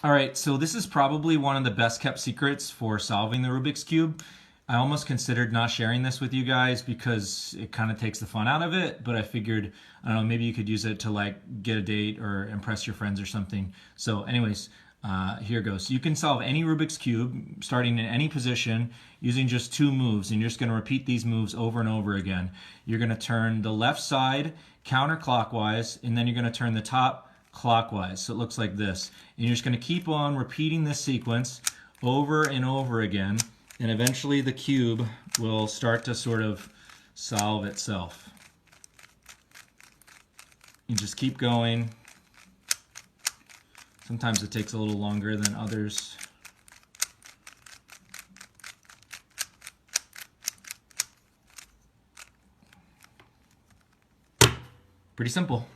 All right, so this is probably one of the best kept secrets for solving the Rubik's Cube. I almost considered not sharing this with you guys because it kind of takes the fun out of it, but I figured, I don't know, maybe you could use it to like get a date or impress your friends or something. So anyways, here goes. You can solve any Rubik's Cube starting in any position using just two moves, and you're just going to repeat these moves over and over again. You're going to turn the left side counterclockwise, and then you're going to turn the top clockwise. So it looks like this. And you're just going to keep on repeating this sequence over and over again, and eventually the cube will start to sort of solve itself. You just keep going. Sometimes it takes a little longer than others. Pretty simple.